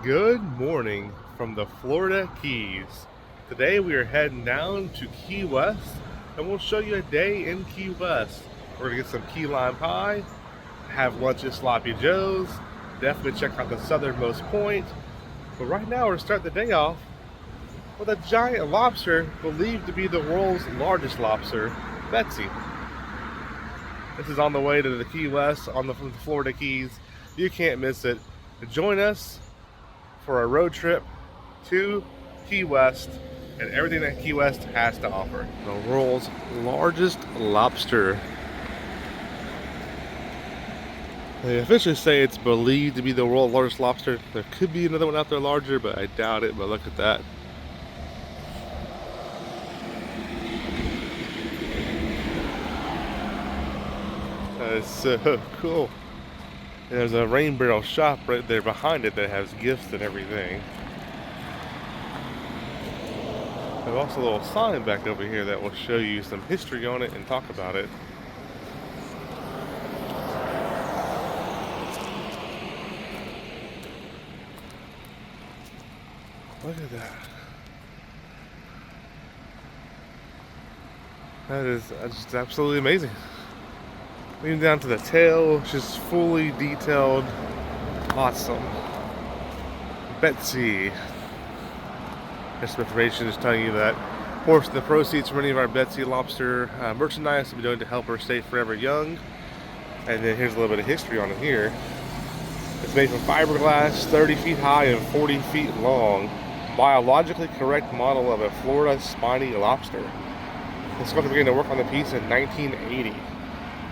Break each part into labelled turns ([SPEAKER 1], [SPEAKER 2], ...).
[SPEAKER 1] Good morning from the Florida Keys. Today we are heading down to Key West and we'll show you a day in Key West. We're gonna get some key lime pie, have lunch at Sloppy Joe's, definitely check out the southernmost point. But right now we're starting the day off with a giant lobster believed to be the world's largest lobster, Betsy. This is on the way to the Key West from the Florida Keys. You can't miss it. Join us for a road trip to Key West and everything that Key West has to offer. The world's largest lobster. They officially say it's believed to be the world's largest lobster. There could be another one out there larger, but I doubt it, but look at that. That is so cool. There's a rain barrel shop right there behind it that has gifts and everything. There's also a little sign back over here that will show you some history on it and talk about it. Look at that. That is just absolutely amazing. Even down to the tail, just fully detailed. Awesome. Betsy. There's some information just telling you that a portion of the proceeds from any of our Betsy Lobster merchandise will be donated to help her stay forever young. And then here's a little bit of history on it here. It's made from fiberglass, 30 feet high and 40 feet long. Biologically correct model of a Florida spiny lobster. The sculptor began to work on the piece in 1980.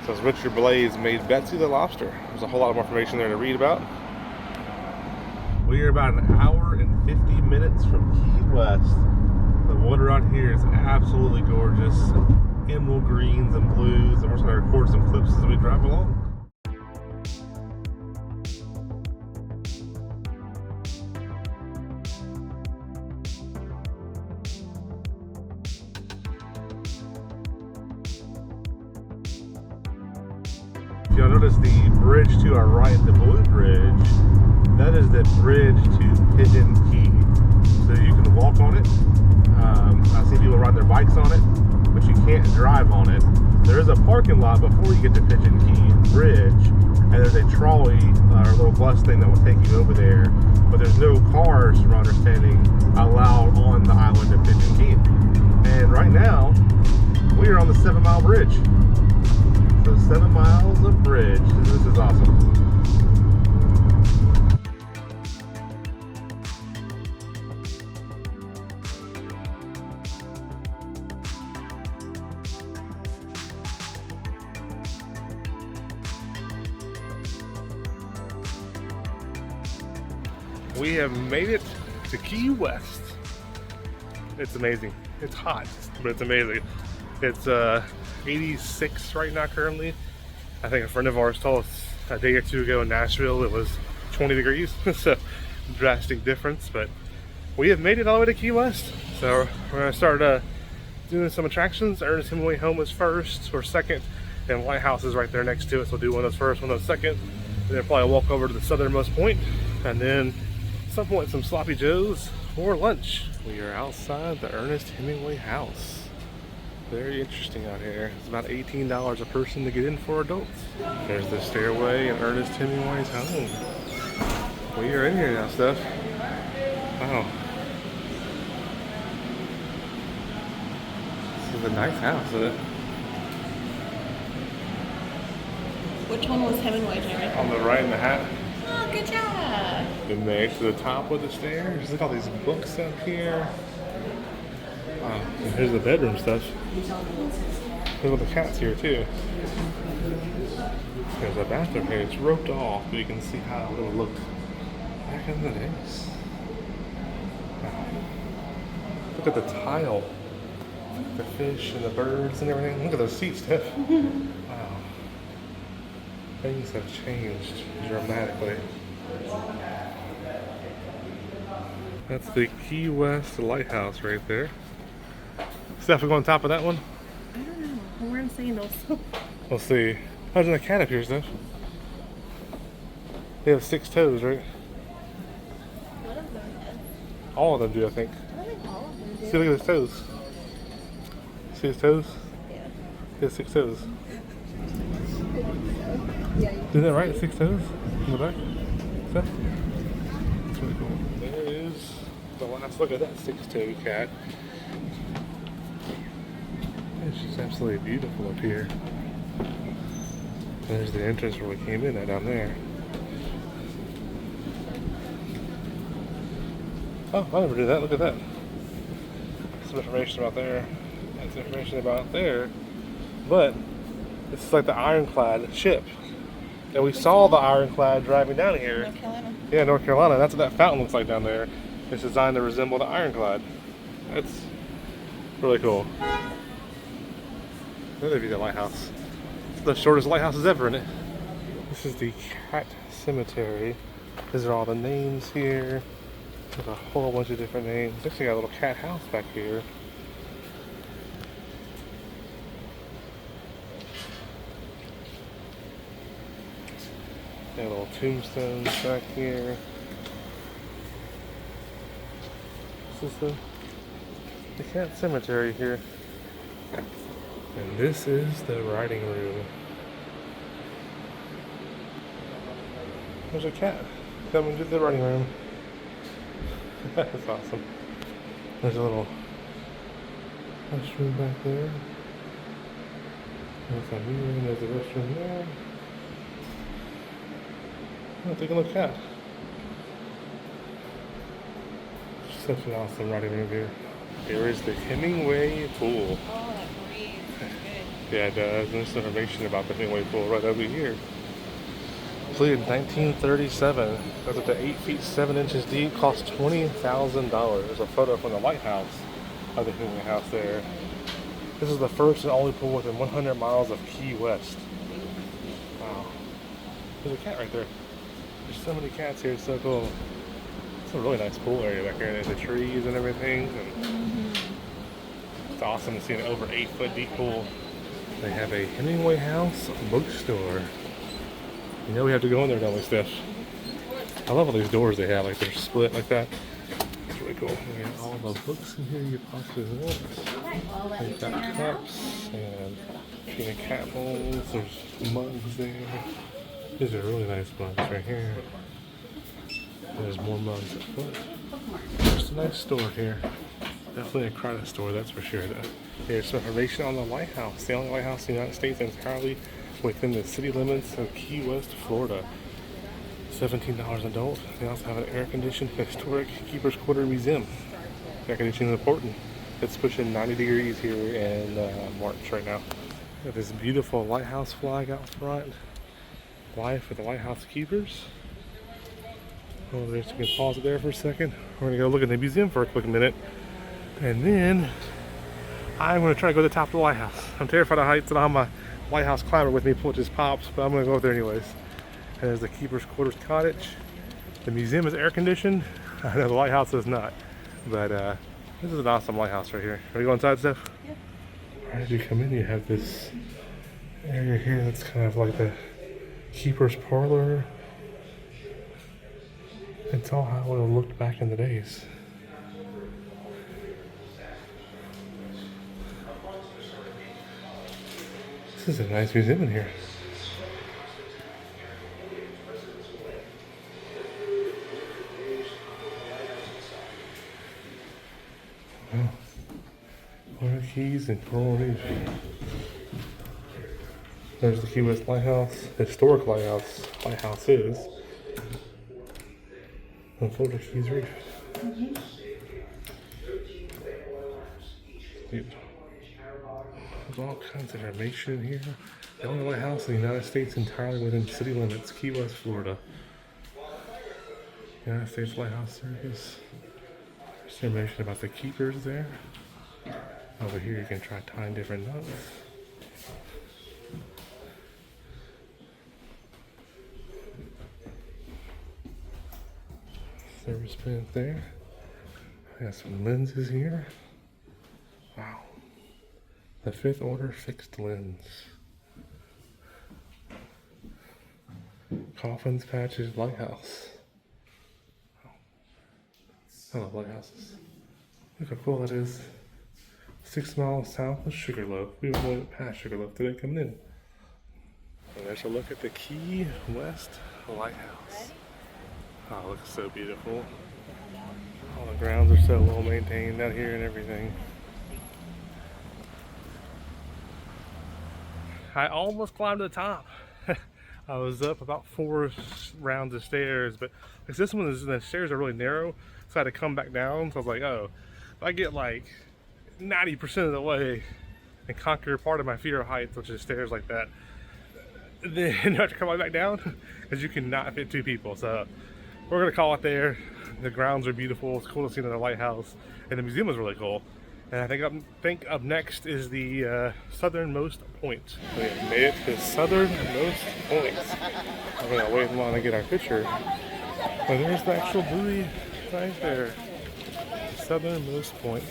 [SPEAKER 1] So Richard Blaze made Betsy the Lobster. There's a whole lot more information there to read about. We are about an hour and 50 minutes from Key West. The water out here is absolutely gorgeous. Emerald greens and blues. And we're just going to record some clips as we drive along. If you'll notice the bridge to our right, the blue bridge, that is the bridge to Pigeon Key. So you can walk on it. I see people ride their bikes on it, but you can't drive on it. There is a parking lot before you get to Pigeon Key Bridge, and there's a trolley or a little bus thing that will take you over there. But there's no cars, from my understanding, allowed on the island of Pigeon Key. And right now, we are on the 7 Mile Bridge. So 7 miles of bridge. This is awesome. We have made it to Key West. It's amazing. It's hot, but it's amazing. It's 86 right now currently. I think a friend of ours told us a day or two ago in Nashville it was 20 degrees. So drastic difference, but we have made it all the way to Key West. So we're gonna start doing some attractions. Ernest Hemingway Home is first or second, and Lighthouse is right there next to it. So we'll do one of those first, one of those second, and then probably walk over to the southernmost point, and then at some point some Sloppy Joe's for lunch. We are outside the Ernest Hemingway house. Very interesting out here. It's about $18 a person to get in for adults. There's the stairway in Ernest Hemingway's home. We are in here now, Steph. Wow. This is a nice house, isn't it?
[SPEAKER 2] Which one was Hemingway, Jared?
[SPEAKER 1] On the right in the hat.
[SPEAKER 2] Oh, good job.
[SPEAKER 1] Then there to the top of the stairs. Look at all these books up here. Wow, and here's the bedroom stuff. Look at the cats here too. There's a bathroom here. It's roped off, but you can see how it would look back in the days. Wow. Look at the tile. The fish and the birds and everything. Look at those seats, Tiff. Wow. Things have changed dramatically. That's the Key West Lighthouse right there. Steph, we go on top of that one?
[SPEAKER 2] I don't know. I'm wearing sandals.
[SPEAKER 1] Let's see. How's the cat up here, Steph? They have 6 toes, right?
[SPEAKER 2] of them has.
[SPEAKER 1] All of them do, I think.
[SPEAKER 2] I think all of them do.
[SPEAKER 1] See, look at his toes. See his toes?
[SPEAKER 2] Yeah.
[SPEAKER 1] He has 6 toes.
[SPEAKER 2] Yeah.
[SPEAKER 1] Isn't that right? 6 toes in the back? So, that's really cool. There is the last look at that 6-toed cat. It's just absolutely beautiful up here. There's the entrance where we came in at down there. Oh, I never did that. Look at that. Some information about there. That's information about there. But this is like the ironclad ship. And we saw the ironclad driving down here.
[SPEAKER 2] North Carolina.
[SPEAKER 1] Yeah, North Carolina. That's what that fountain looks like down there. It's designed to resemble the ironclad. That's really cool. There be the lighthouse. It's the shortest lighthouses ever in it. This is the cat cemetery. These are all the names here. There's a whole bunch of different names. Actually got a little cat house back here. Got little tombstones back here. This is the cat cemetery here. And this is the writing room. There's a cat coming to the writing room. That's awesome. There's a little restroom back there. There's a mirror and there's a restroom there. Oh, take a look at. Such an awesome writing room here. Here is the Hemingway pool.
[SPEAKER 2] Oh, that breeze. That's good.
[SPEAKER 1] Yeah, it does. There's information about the Hemingway pool right over here. Completed in 1937. Goes up to 8 feet 7 inches deep. Cost $20,000. There's a photo from the lighthouse of the Hemingway house there. This is the first and only pool within 100 miles of Key West. Wow. There's a cat right there. There's so many cats here. It's so cool. It's a really nice pool area back here. There's the trees and everything. And it's awesome to see an over 8 foot deep pool. They have a Hemingway house bookstore. You know we have to go in there, don't we, Steph? I love all these doors they have, like they're split like that. It's really cool. We got all the books in here you possibly want. They've got cups and cat bowls. There's mugs there. These are really nice mugs right here. There's more mugs at foot. There's a nice store here. Definitely a crowded store, that's for sure. Here's some information on the lighthouse. The only lighthouse in the United States entirely within the city limits of Key West, Florida. $17 adult. They also have an air-conditioned historic keeper's quarter museum. Air conditioning is important. It's pushing 90 degrees here in March right now. We have this beautiful lighthouse flag out front. Life for the lighthouse keepers. Oh, you can pause it there for a second. We're gonna go look at the museum for a quick minute, and then I'm gonna try to go to the top of the lighthouse. I'm terrified of heights, and I have my lighthouse climber with me, which just pops, but I'm gonna go up there anyways. And there's the keeper's quarters cottage. The museum is air conditioned. I know the lighthouse is not, but this is an awesome lighthouse right here. Are you going inside, Steph?
[SPEAKER 2] Yeah.
[SPEAKER 1] As you come in, you have this area here that's kind of like the keeper's parlor. It's all how it would have looked back in the days. This is a nice museum in here. Wow. Florida Keys and Coral Reef. There's the Key West Lighthouse, historic lighthouse. Lighthouse is. And Florida Keys Reef. Yep. There's all kinds of information here. The only lighthouse in the United States entirely within city limits, Key West, Florida. United States Lighthouse Service. There's information about the keepers there. Over here you can try tying different knots. Service pin there. I got some lenses here. Wow. The 5th order fixed lens. Coffins, patches, lighthouse. I love lighthouses. Look how cool that is. 6 miles south of Sugarloaf. We went past Sugarloaf today coming in. And there's a look at the Key West Lighthouse. Oh, it looks so beautiful. All the grounds are so well maintained out here and everything. I almost climbed to the top. I was up about 4 rounds of stairs, but because this one is, the stairs are really narrow, so I had to come back down. So I was like, oh, if I get like 90% of the way and conquer part of my fear of heights, which is stairs like that, then you have to come back down because you cannot fit 2 people. So we're gonna call it there. The grounds are beautiful. It's cool to see another lighthouse, and the museum is really cool. And I think up next is the southernmost point. We have made it to southernmost point. I'm gonna wait in line to get our picture. But there's the actual buoy right there. Southernmost point.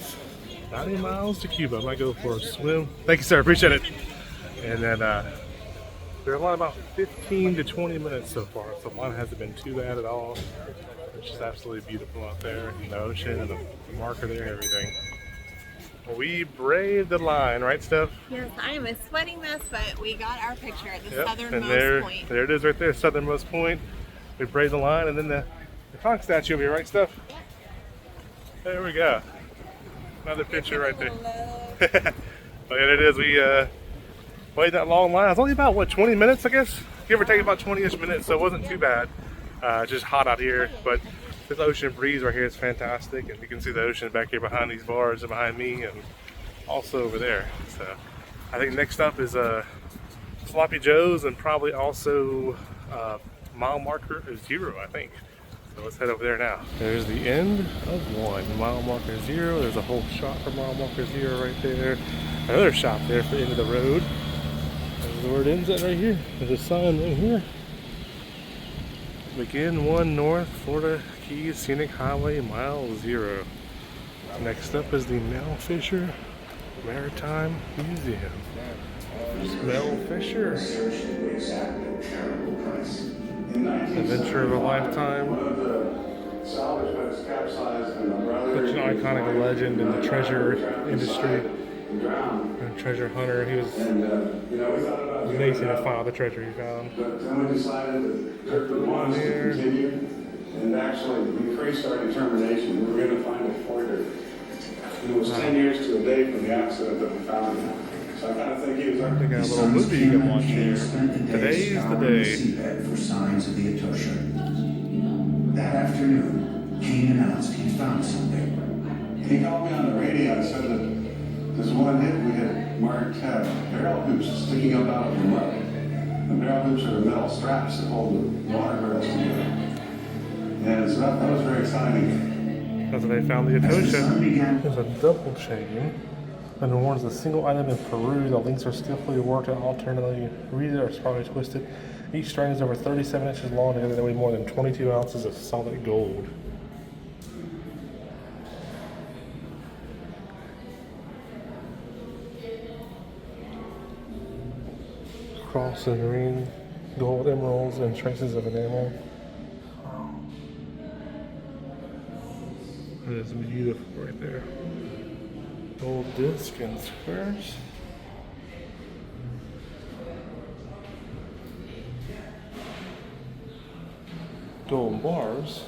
[SPEAKER 1] 90 miles to Cuba. I might go for a swim. Thank you, sir. Appreciate it. And then we're on about 15 to 20 minutes so far, so mine hasn't been too bad at all. It's just absolutely beautiful out there, the ocean and the marker there and everything. We braved the line, right, Steph?
[SPEAKER 2] Yes, I am a sweating mess, but we got our picture at the
[SPEAKER 1] Yep.
[SPEAKER 2] southernmost
[SPEAKER 1] And
[SPEAKER 2] point.
[SPEAKER 1] there it is right there, southernmost point. We braved the line, and then the conch statue over here, right, Steph?
[SPEAKER 2] Yep.
[SPEAKER 1] There we go. Another picture right there.
[SPEAKER 2] Hello.
[SPEAKER 1] But yeah, it is. We waited that long line. It was only about, what, 20 minutes, I guess? Give or take about 20-ish minutes, so it wasn't too bad. It's just hot out here, but this ocean breeze right here is fantastic, and you can see the ocean back here behind these bars and behind me, and also over there. So I think next up is Sloppy Joe's, and probably also mile marker 0, I think. So let's head over there now. There's the end of 1, mile marker 0. There's a whole shop for mile marker 0 right there. Another shop there for the end of the road. There's where it ends at right here. There's a sign right here. Begin 1 North Florida Keys Scenic Highway, mile 0. Next up is the Mel Fisher Maritime Museum. Mel Fisher. Adventure of a Lifetime. Such an iconic legend in the treasure industry. A treasure hunter. He was amazing to find the treasure he found.
[SPEAKER 3] But then we decided that we wanted to continue, and actually increased our determination. We were going to find it for her. It was 10 years to a day from the accident that we found it. So I kind of think he was.
[SPEAKER 1] They got a little movie you can watch here. Today's the day.
[SPEAKER 4] For signs of the Etosha. That afternoon, King announced he found something.
[SPEAKER 3] He called me on the radio and said that this one hit we had marked barrel hoops sticking up out of the mud. The barrel hoops are the metal straps that hold the water barrels together. And so that was very exciting.
[SPEAKER 1] That's where they found the Etosha. There's a double chain. And one is a single item in Peru. The links are skillfully worked and alternately reed or strongly twisted. Each strand is over 37 inches long, together they weigh more than 22 ounces of solid gold. Cross and ring, gold emeralds, and traces of enamel. It is beautiful right there. Gold disc and squares. Gold bars.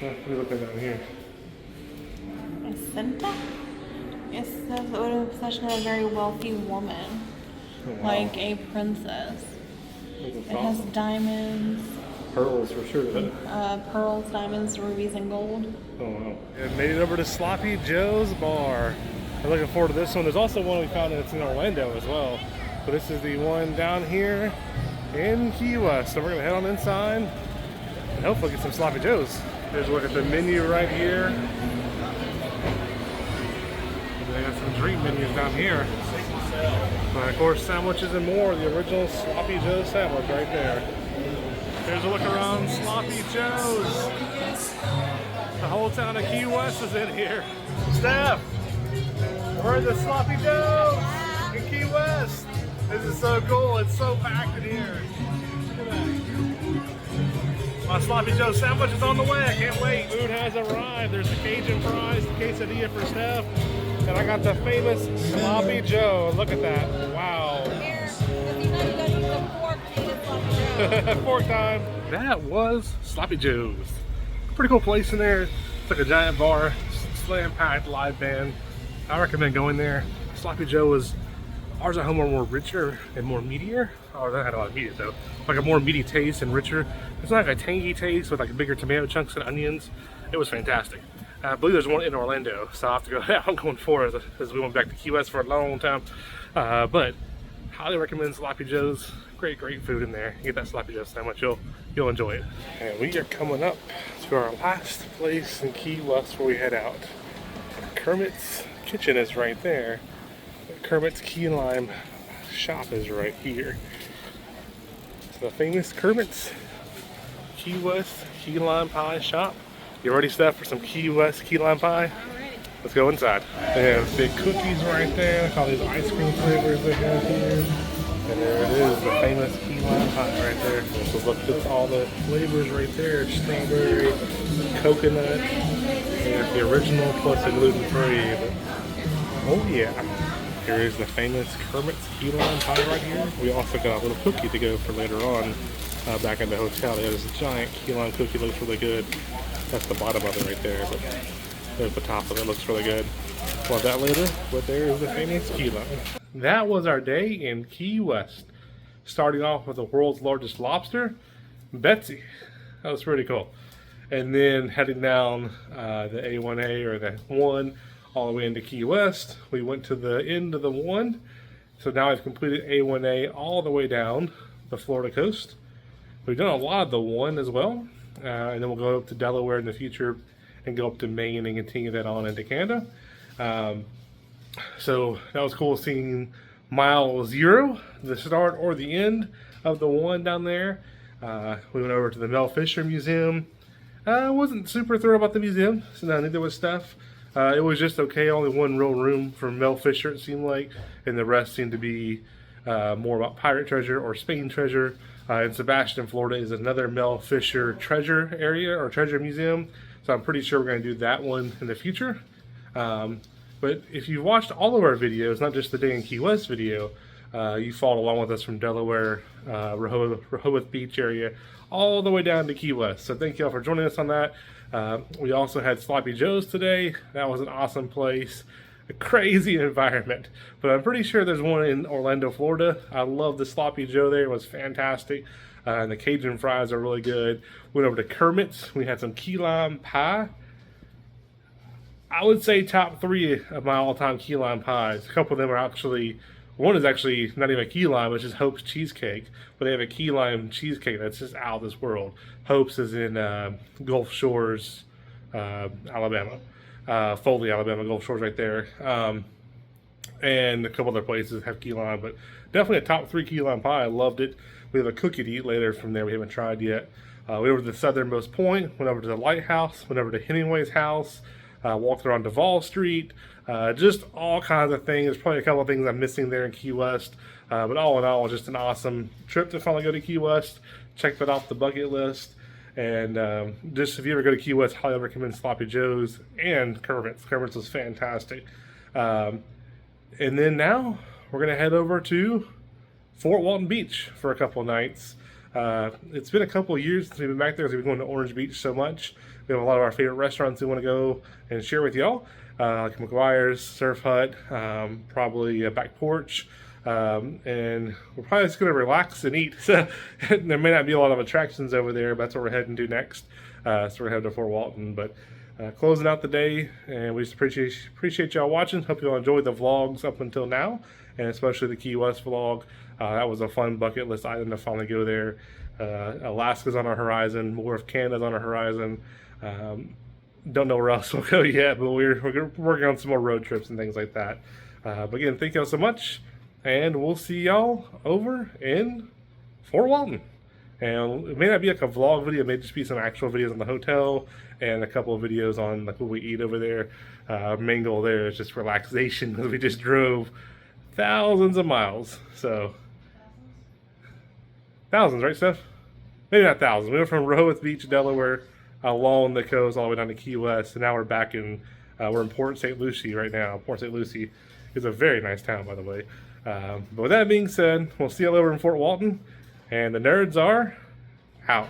[SPEAKER 1] What are we looking at here?
[SPEAKER 2] Jacinta? It says it would have possession of a very wealthy woman,
[SPEAKER 1] Oh, wow.
[SPEAKER 2] like a princess. It has diamonds,
[SPEAKER 1] Pearls for sure.
[SPEAKER 2] pearls, diamonds, rubies, and gold.
[SPEAKER 1] Oh wow. And made it over to Sloppy Joe's Bar. I'm looking forward to this one. There's also one we found that's in Orlando as well. But this is the one down here in Key West. So we're gonna head on inside and hopefully get some Sloppy Joe's. Here's a look at the menu right here. They have some drink menus down here. But of course, sandwiches and more. The original Sloppy Joe's sandwich right there. Here's a look around Sloppy Joe's. The whole town of Key West is in here. Steph, we're at the Sloppy Joe's in Key West. This is so cool. It's so packed in here. Look at that. My Sloppy Joe sandwich is on the way. I can't wait. Food has arrived. There's the Cajun fries, the quesadilla for Steph, and I got the famous Sloppy Joe. Look at that. Wow.
[SPEAKER 2] Here, because you know you gotta use the fork to eat a Sloppy Joe.
[SPEAKER 1] Fork time. That was Sloppy Joe's. Pretty cool place in there. It's like a giant bar, slam packed live band. I recommend going there. Sloppy Joe was ours at home are more richer and more meatier. Oh, that had a lot of meat though. Like a more meaty taste and richer. It's not like a tangy taste with like bigger tomato chunks and onions. It was fantastic. I believe there's one in Orlando, so I'll have to go out going forward as we went back to Key West for a long time. But highly recommend Sloppy Joe's. Great food in there. You get that Sloppy Joe sandwich, you'll enjoy it. And we are coming up to our last place in Key West where we head out. Kermit's kitchen is right there. Kermit's Key Lime shop is right here. So the famous Kermit's Key West Key Lime Pie shop. You ready, Steph, for some Key West Key Lime Pie?
[SPEAKER 2] I'm ready.
[SPEAKER 1] Let's go inside. They have big cookies right there. Look at all these ice cream flavors they have here. And there it is, the famous Key Lime Pie right there. So look at all the flavors right there. Strawberry, coconut, and the original plus the gluten-free. Oh yeah. Here is the famous Kermit's Key Lime Pie right here. We also got a little cookie to go for later on back at the hotel. They have this giant key lime cookie, looks really good. That's the bottom of it right there, but there's the top of it, looks really good. We'll have that later, but there is the famous key lime. That was our day in Key West. Starting off with the world's largest lobster, Betsy. That was pretty cool. And then heading down the A1A or the 1 all the way into Key West. We went to the end of the 1. So now I've completed A1A all the way down the Florida coast. We've done a lot of the 1 as well. And then we'll go up to Delaware in the future and go up to Maine and continue that on into Canada. So that was cool seeing mile 0, the start or the end of the 1 down there. We went over to the Mel Fisher Museum. I wasn't super thrilled about the museum, so neither was Steph. It was just okay, only one real room for Mel Fisher it seemed like, and the rest seemed to be more about pirate treasure or Spain treasure. In Sebastian, Florida is another Mel Fisher treasure area or treasure museum, so I'm pretty sure we're going to do that one in the future. But if you've watched all of our videos, not just the Day in Key West video, you followed along with us from Delaware, Rehoboth Beach area, all the way down to Key West. So thank you all for joining us on that. We also had Sloppy Joe's today. That was an awesome place. A crazy environment. But I'm pretty sure there's one in Orlando, Florida. I love the Sloppy Joe there. It was fantastic. And the Cajun fries are really good. Went over to Kermit's. We had some key lime pie. I would say top 3 of my all-time key lime pies. A couple of them are actually, one is actually not even a key lime, it's just Hope's cheesecake. But they have a key lime cheesecake that's just out of this world. Hope's is in Gulf Shores, Alabama. Foley, Alabama, Gulf Shores right there. And a couple other places have key lime, but definitely a top 3 key lime pie. I loved it. We have a cookie to eat later from there we haven't tried yet. We went over to the Southernmost point, went over to the lighthouse, went over to Hemingway's house. Walked around Duval Street, just all kinds of things. There's probably a couple of things I'm missing there in Key West, but all in all, just an awesome trip to finally go to Key West. Check that off the bucket list, and just if you ever go to Key West, highly recommend Sloppy Joe's and Kermit's. Kermit's was fantastic. And then now we're gonna head over to Fort Walton Beach for a couple of nights. It's been a couple of years since we've been back there because we've been going to Orange Beach so much. We have a lot of our favorite restaurants we want to go and share with y'all, like McGuire's, Surf Hut, probably a Back Porch, and we're probably just going to relax and eat. So there may not be a lot of attractions over there, but that's what we're heading to next. So we're heading to Fort Walton, but closing out the day, and we just appreciate y'all watching. Hope y'all enjoyed the vlogs up until now, and especially the Key West vlog. That was a fun bucket list item to finally go there. Alaska's on our horizon, more of Canada's on our horizon. Don't know where else we'll go yet, but we're working on some more road trips and things like that. But again, thank y'all so much, and we'll see y'all over in Fort Walton. And it may not be like a vlog video, it may just be some actual videos on the hotel and a couple of videos on like what we eat over there. Main goal there is just relaxation because we just drove thousands of miles. So Thousands, right, Steph? Maybe not thousands. We went from Rehoboth Beach, Delaware, along the coast all the way down to Key West, and now we're back in, we're in Port St. Lucie right now. Port St. Lucie is a very nice town, by the way. But with that being said, we'll see you all over in Fort Walton, and the nerds are out.